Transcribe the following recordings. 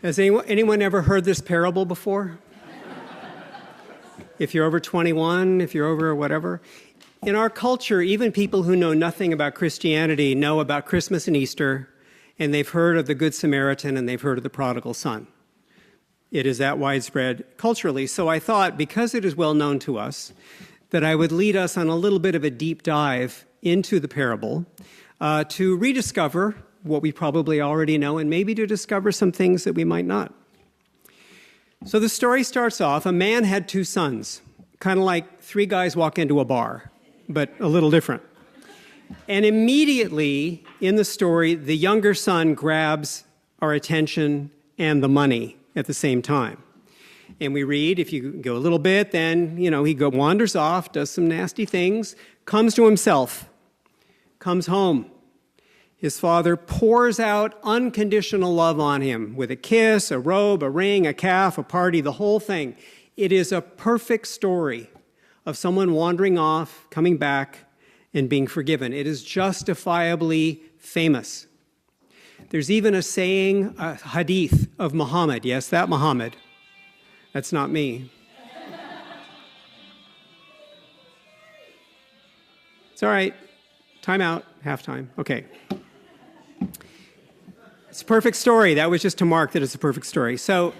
Has anyone ever heard this parable before? If you're over 21, if you're over whatever. In our culture, even people who know nothing about Christianity know about Christmas and Easter, and they've heard of the Good Samaritan and they've heard of the prodigal son. It is that widespread culturally. So I thought, because it is well known to us, that I would lead us on a little bit of a deep dive into the parable to rediscover what we probably already know and maybe to discover some things that we might not. So the story starts off, a man had two sons, kind of like three guys walk into a bar, but a little different. And immediately in the story, the younger son grabs our attention and the money at the same time. And we read, if you go a little bit, then, he wanders off, does some nasty things, comes to himself, comes home. His father pours out unconditional love on him with a kiss, a robe, a ring, a calf, a party, the whole thing. It is a perfect story of someone wandering off, coming back, and being forgiven. It is justifiably famous. There's even a saying, a hadith of Muhammad. Yes, that Muhammad. That's not me. It's all right. Time out. Halftime. Okay. It's a perfect story. That was just to mark that it's a perfect story. So,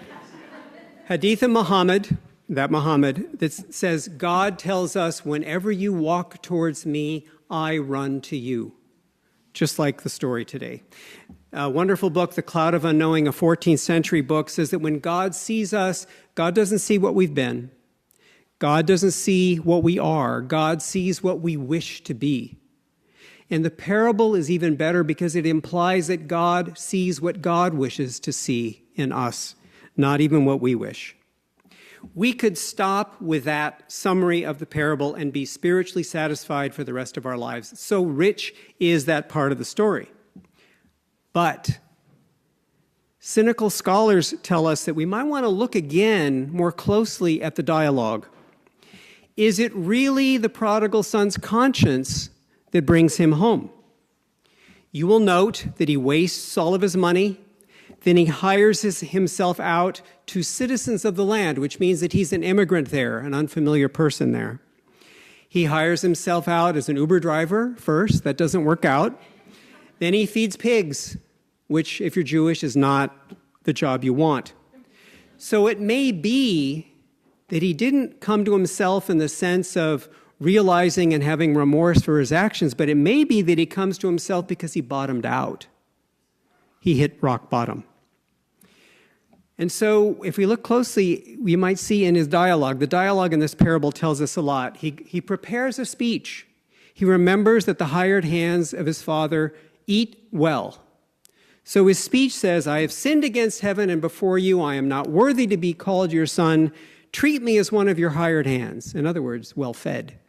hadith of Muhammad, that says, God tells us, whenever you walk towards me, I run to you. Just like the story today. A wonderful book, The Cloud of Unknowing, a 14th century book, says that when God sees us, God doesn't see what we've been. God doesn't see what we are. God sees what we wish to be. And the parable is even better because it implies that God sees what God wishes to see in us, not even what we wish. We could stop with that summary of the parable and be spiritually satisfied for the rest of our lives. So rich is that part of the story. But cynical scholars tell us that we might want to look again more closely at the dialogue. Is it really the prodigal son's conscience that brings him home? You will note that he wastes all of his money. Then he hires himself out to citizens of the land, which means that he's an immigrant there, an unfamiliar person there. He hires himself out as an Uber driver first. That doesn't work out. Then he feeds pigs, which, if you're Jewish, is not the job you want. So it may be that he didn't come to himself in the sense of realizing and having remorse for his actions, but it may be that he comes to himself because he bottomed out. He hit rock bottom. And so if we look closely, we might see in his dialogue, the dialogue in this parable tells us a lot. He prepares a speech. He remembers that the hired hands of his father eat well. So his speech says, I have sinned against heaven and before you. I am not worthy to be called your son. Treat me as one of your hired hands. In other words, well fed.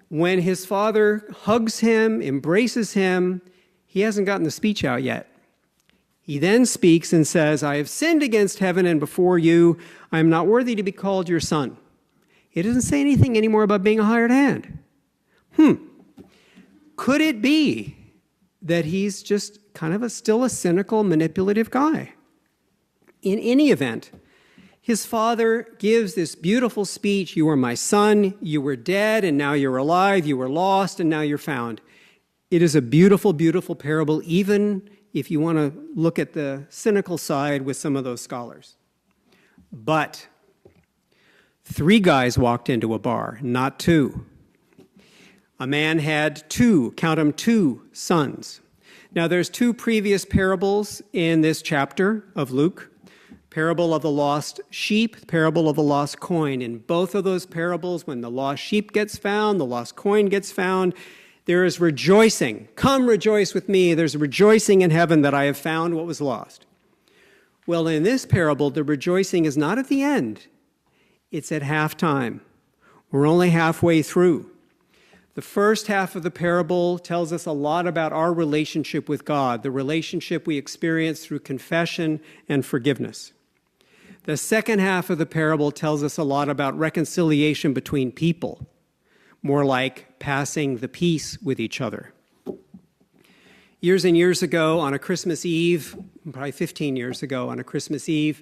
When his father hugs him, embraces him, he hasn't gotten the speech out yet. He then speaks and says, I have sinned against heaven and before you. I am not worthy to be called your son. He doesn't say anything anymore about being a hired hand. Could it be that he's just kind of still a cynical, manipulative guy? In any event, his father gives this beautiful speech. You were my son, you were dead, and now you're alive. You were lost, and now you're found. It is a beautiful, beautiful parable, even if you want to look at the cynical side with some of those scholars. But 3 guys walked into a bar, not 2. A man had 2 sons. Now, there's 2 previous parables in this chapter of Luke. Parable of the lost sheep, parable of the lost coin. In both of those parables, when the lost sheep gets found, the lost coin gets found, there is rejoicing. Come rejoice with me. There's rejoicing in heaven that I have found what was lost. Well, in this parable, the rejoicing is not at the end. It's at halftime. We're only halfway through. The first half of the parable tells us a lot about our relationship with God, the relationship we experience through confession and forgiveness. The second half of the parable tells us a lot about reconciliation between people, more like passing the peace with each other. Years and years ago on a Christmas Eve, probably 15 years ago on a Christmas Eve,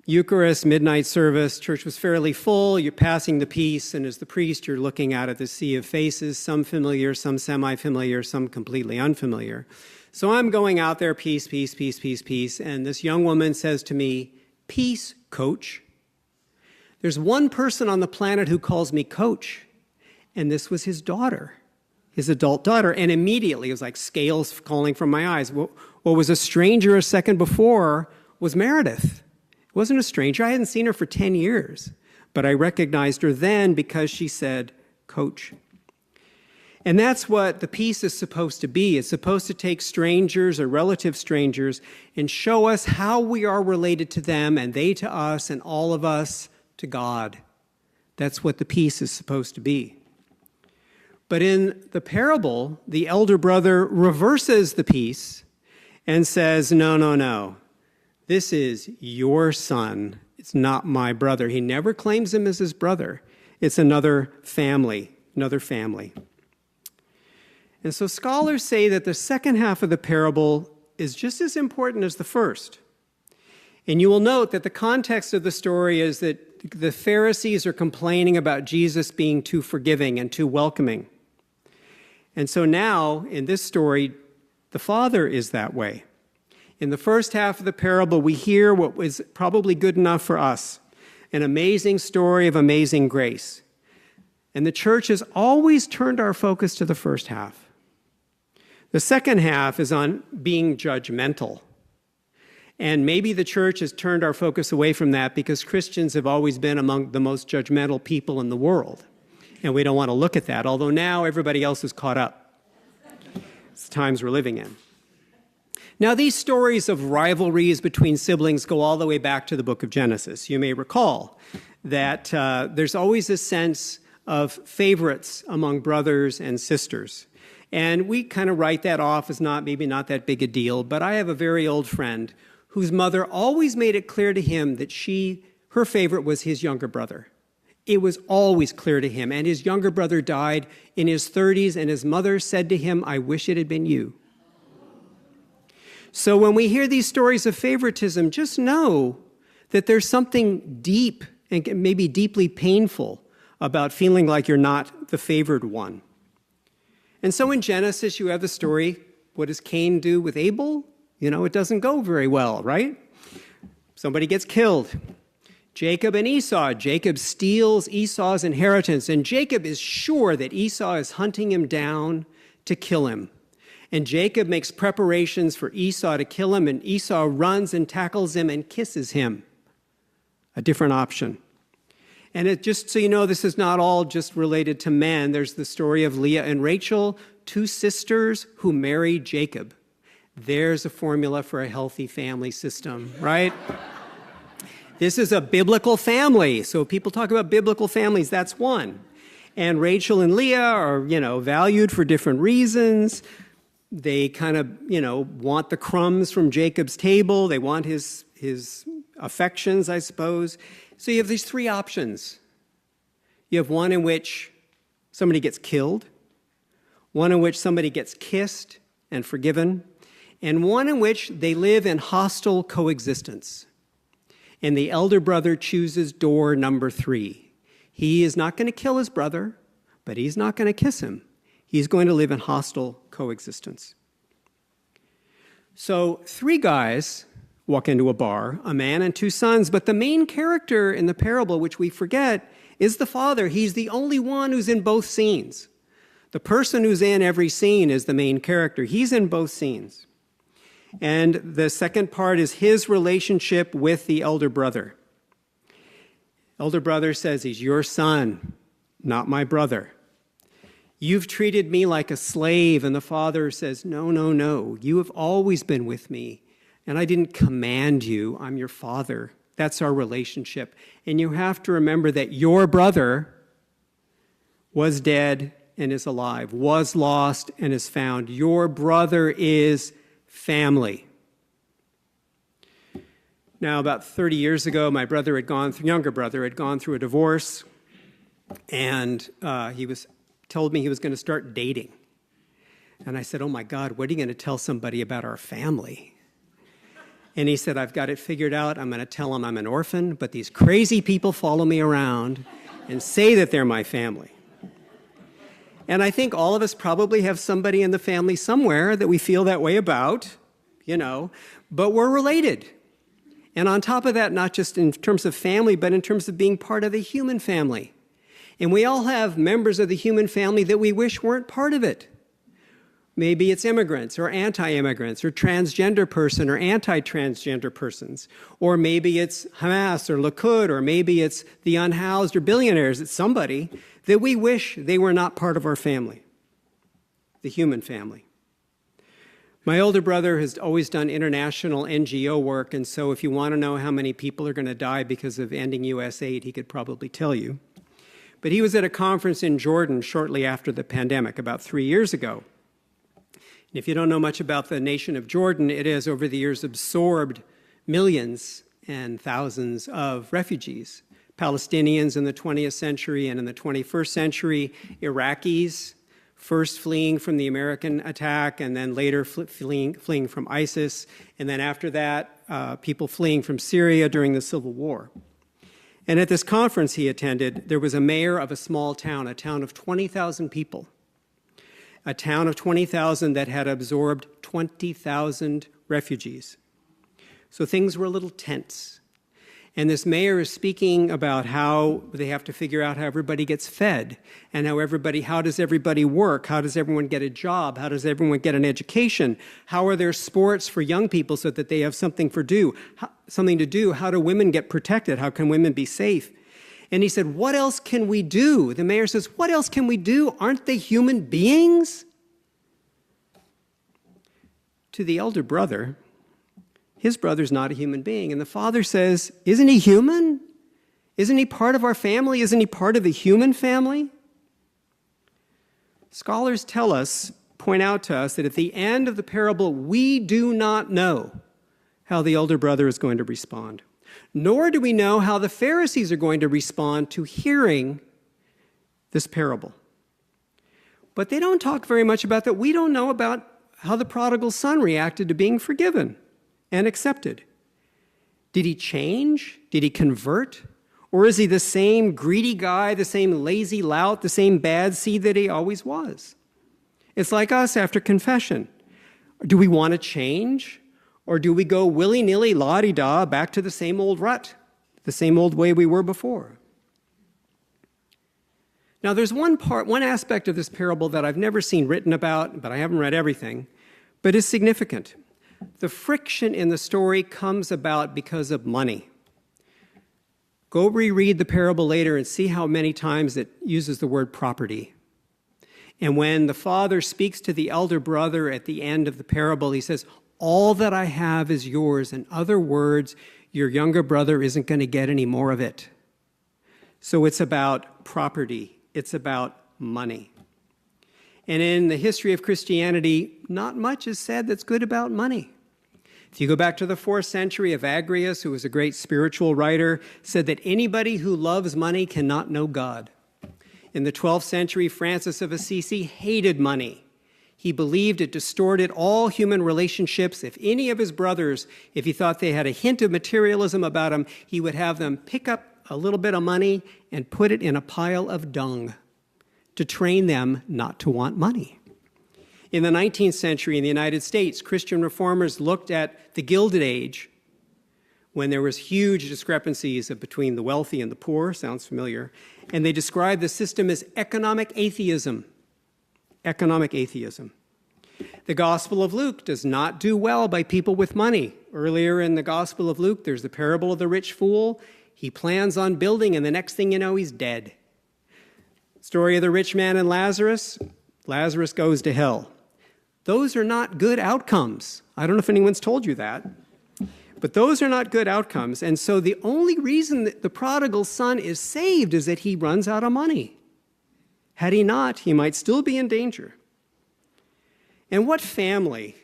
Eucharist, midnight service, church was fairly full. You're passing the peace, and as the priest, you're looking out at the sea of faces, some familiar, some semi-familiar, some completely unfamiliar. So I'm going out there, peace, peace, peace, peace, peace, and this young woman says to me, "Peace, coach." There's one person on the planet who calls me coach, and this was his daughter, his adult daughter, and immediately it was like scales falling from my eyes. What was a stranger a second before was Meredith. It wasn't a stranger. I hadn't seen her for 10 years, but I recognized her then because she said, "Coach." And that's what the peace is supposed to be. It's supposed to take strangers or relative strangers and show us how we are related to them and they to us and all of us to God. That's what the peace is supposed to be. But in the parable, the elder brother reverses the peace and says, no, no, no. This is your son. It's not my brother. He never claims him as his brother. It's another family, another family. And so scholars say that the second half of the parable is just as important as the first. And you will note that the context of the story is that the Pharisees are complaining about Jesus being too forgiving and too welcoming. And so now, in this story, the Father is that way. In the first half of the parable, we hear what was probably good enough for us, an amazing story of amazing grace. And the church has always turned our focus to the first half. The second half is on being judgmental. And maybe the church has turned our focus away from that because Christians have always been among the most judgmental people in the world. And we don't want to look at that, although now everybody else is caught up. It's the times we're living in. Now, these stories of rivalries between siblings go all the way back to the book of Genesis. You may recall that there's always a sense of favorites among brothers and sisters. And we kind of write that off as maybe not that big a deal. But I have a very old friend whose mother always made it clear to him that her favorite was his younger brother. It was always clear to him. And his younger brother died in his 30s, and his mother said to him, "I wish it had been you." So when we hear these stories of favoritism, just know that there's something deep and maybe deeply painful about feeling like you're not the favored one. And so in Genesis, you have the story, what does Cain do with Abel? It doesn't go very well, right? Somebody gets killed. Jacob and Esau. Jacob steals Esau's inheritance, and Jacob is sure that Esau is hunting him down to kill him. And Jacob makes preparations for Esau to kill him, and Esau runs and tackles him and kisses him. A different option. And just so you know, this is not all just related to men. There's the story of Leah and Rachel, two sisters who married Jacob. There's a formula for a healthy family system, right? This is a biblical family. So if people talk about biblical families, that's one. And Rachel and Leah are, valued for different reasons. They kind of, want the crumbs from Jacob's table. They want his affections, I suppose. So you have these three options. You have one in which somebody gets killed, one in which somebody gets kissed and forgiven, and one in which they live in hostile coexistence. And the elder brother chooses door number 3. He is not going to kill his brother, but he's not going to kiss him. He's going to live in hostile coexistence. So 3 guys walk into a bar, a man and 2 sons, but the main character in the parable, which we forget, is the father. He's the only one who's in both scenes. The person who's in every scene is the main character. He's in both scenes. And the second part is his relationship with the elder brother. Elder brother says, he's your son, not my brother. You've treated me like a slave. And the father says, no, no, no. You have always been with me. And I didn't command you. I'm your father. That's our relationship. And you have to remember that your brother was dead and is alive, was lost and is found. Your brother is family. Now, about 30 years ago, my younger brother had gone through a divorce, and he told me he was going to start dating. And I said, oh my God, what are you going to tell somebody about our family? And he said, I've got it figured out. I'm going to tell them I'm an orphan, but these crazy people follow me around and say that they're my family. And I think all of us probably have somebody in the family somewhere that we feel that way about, but we're related. And on top of that, not just in terms of family, but in terms of being part of the human family. And we all have members of the human family that we wish weren't part of it. Maybe it's immigrants or anti-immigrants or transgender person or anti-transgender persons. Or maybe it's Hamas or Likud, or maybe it's the unhoused or billionaires. It's somebody that we wish they were not part of our family, the human family. My older brother has always done international NGO work, and so if you want to know how many people are going to die because of ending U.S. aid, he could probably tell you. But he was at a conference in Jordan shortly after the pandemic, about 3 years ago. And if you don't know much about the nation of Jordan, it has over the years absorbed millions and thousands of refugees. Palestinians in the 20th century and in the 21st century, Iraqis, first fleeing from the American attack and then later fleeing from ISIS, and then after that, people fleeing from Syria during the Civil War. And at this conference he attended, there was a mayor of a small town, a town of 20,000 people, a town of 20,000 that had absorbed 20,000 refugees. So things were a little tense. And this mayor is speaking about how they have to figure out how everybody gets fed and how does everybody work? How does everyone get a job? How does everyone get an education? How are there sports for young people so that they have something to do? How do women get protected? How can women be safe? And he said, what else can we do? The mayor says, what else can we do? Aren't they human beings? To the elder brother, his brother's not a human being. And the father says, isn't he human? Isn't he part of our family? Isn't he part of the human family? Scholars point out to us that at the end of the parable, we do not know how the elder brother is going to respond. Nor do we know how the Pharisees are going to respond to hearing this parable. But they don't talk very much about that. We don't know about how the prodigal son reacted to being forgiven and accepted. Did he change? Did he convert? Or is he the same greedy guy, the same lazy lout, the same bad seed that he always was? It's like us after confession. Do we want to change? Or do we go willy-nilly, la-di-da, back to the same old rut, the same old way we were before? Now, there's one aspect of this parable that I've never seen written about, but I haven't read everything, but is significant. The friction in the story comes about because of money. Go reread the parable later and see how many times it uses the word property. And when the father speaks to the elder brother at the end of the parable, he says, all that I have is yours. In other words, your younger brother isn't going to get any more of it. So it's about property. It's about money. And in the history of Christianity, not much is said that's good about money. If you go back to the 4th century, Evagrius, who was a great spiritual writer, said that anybody who loves money cannot know God. In the 12th century, Francis of Assisi hated money. He believed it distorted all human relationships. If any of his brothers, if he thought they had a hint of materialism about them, he would have them pick up a little bit of money and put it in a pile of dung to train them not to want money. In the 19th century in the United States, Christian reformers looked at the Gilded Age when there was huge discrepancies between the wealthy and the poor, sounds familiar, and they described the system as economic atheism. Economic atheism. The Gospel of Luke does not do well by people with money. Earlier in the Gospel of Luke, there's the parable of the rich fool. He plans on building, and the next thing you know, he's dead. Story of the rich man and Lazarus. Lazarus goes to hell. Those are not good outcomes. I don't know if anyone's told you that. But those are not good outcomes. And so the only reason that the prodigal son is saved is that he runs out of money. Had he not, he might still be in danger. And what family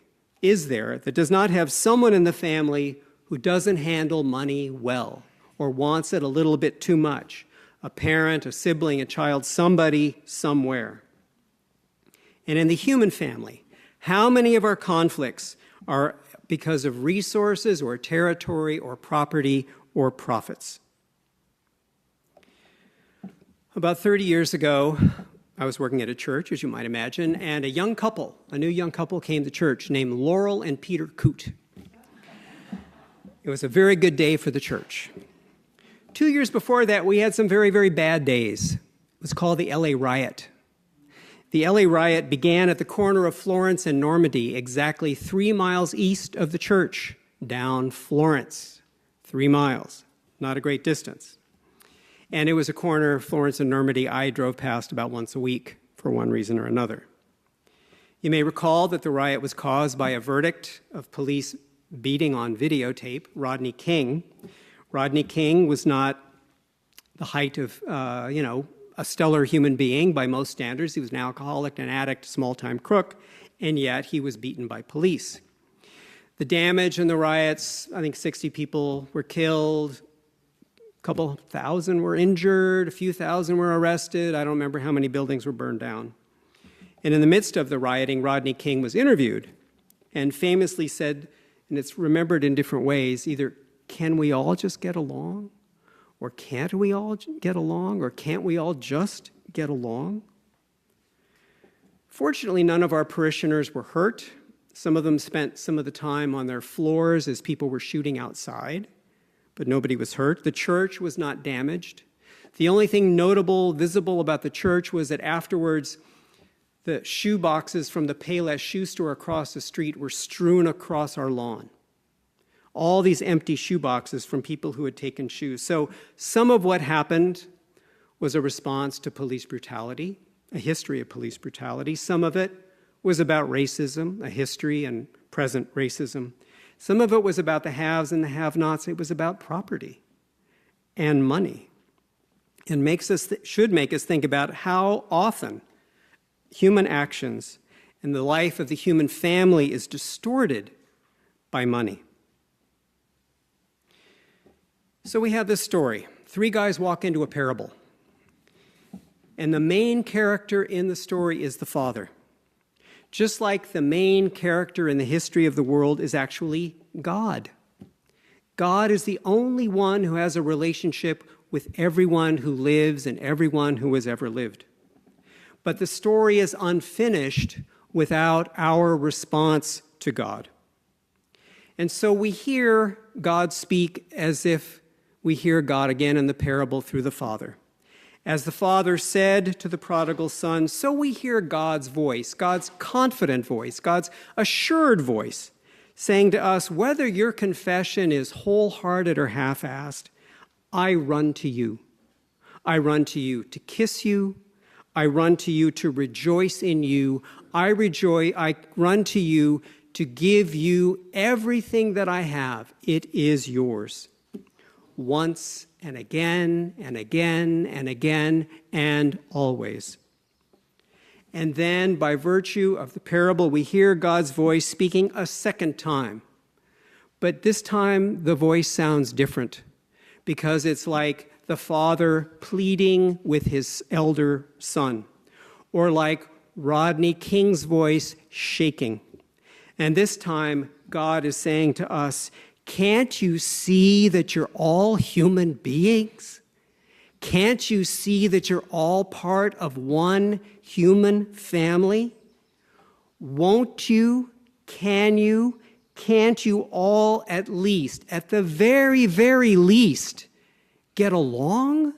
is there that does not have someone in the family who doesn't handle money well or wants it a little bit too much? A parent, a sibling, a child, somebody, somewhere. And in the human family, How many of our conflicts are because of resources or territory or property or profits? About 30 years ago, I was working at a church, as you might imagine, and a new young couple came to church named Laurel and Peter Coote. It was a very good day for the church. 2 years before that, we had some very, very bad days. It was called the LA Riot. The LA Riot began at the corner of Florence and Normandy, exactly 3 miles east of the church, down Florence. 3 miles, not a great distance. And it was a corner of Florence and Normandy I drove past about once a week for one reason or another. You may recall that the riot was caused by a verdict of police beating on videotape Rodney King. Rodney King was not the height of, a stellar human being by most standards. He was an alcoholic, an addict, small-time crook, and yet he was beaten by police. The damage in the riots, I think 60 people were killed, a couple thousand were injured, a few thousand were arrested. I don't remember how many buildings were burned down. And in the midst of the rioting, Rodney King was interviewed and famously said, and it's remembered in different ways, either, can we all just get along? Or can't we all get along? Or can't we all just get along? Fortunately, none of our parishioners were hurt. Some of them spent some of the time on their floors as people were shooting outside, but nobody was hurt. The church was not damaged. The only thing notable, visible about the church was that afterwards, the shoe boxes from the Payless shoe store across the street were strewn across our lawn. All these empty shoe boxes from people who had taken shoes. So some of what happened was a response to police brutality, a history of police brutality. Some of it was about racism, a history and present racism. Some of it was about the haves and the have-nots. It was about property and money. And should make us think about how often human actions and the life of the human family is distorted by money. So we have this story. 3 guys walk into a parable. And the main character in the story is the father. Just like the main character in the history of the world is actually God. God is the only one who has a relationship with everyone who lives and everyone who has ever lived. But the story is unfinished without our response to God. And so we hear God speak as if we hear God again in the parable through the Father. As the Father said to the prodigal son, so we hear God's voice, God's confident voice, God's assured voice, saying to us, whether your confession is wholehearted or half-assed, I run to you. I run to you to kiss you. I run to you to rejoice in you. I run to you to give you everything that I have. It is yours. Once and again and again and again and always. And then, by virtue of the parable, we hear God's voice speaking a second time. But this time, the voice sounds different because it's like the father pleading with his elder son, or like Rodney King's voice shaking. And this time, God is saying to us, can't you see that you're all human beings? Can't you see that you're all part of one human family? Won't you, can't you all at least, at the very, very least, get along?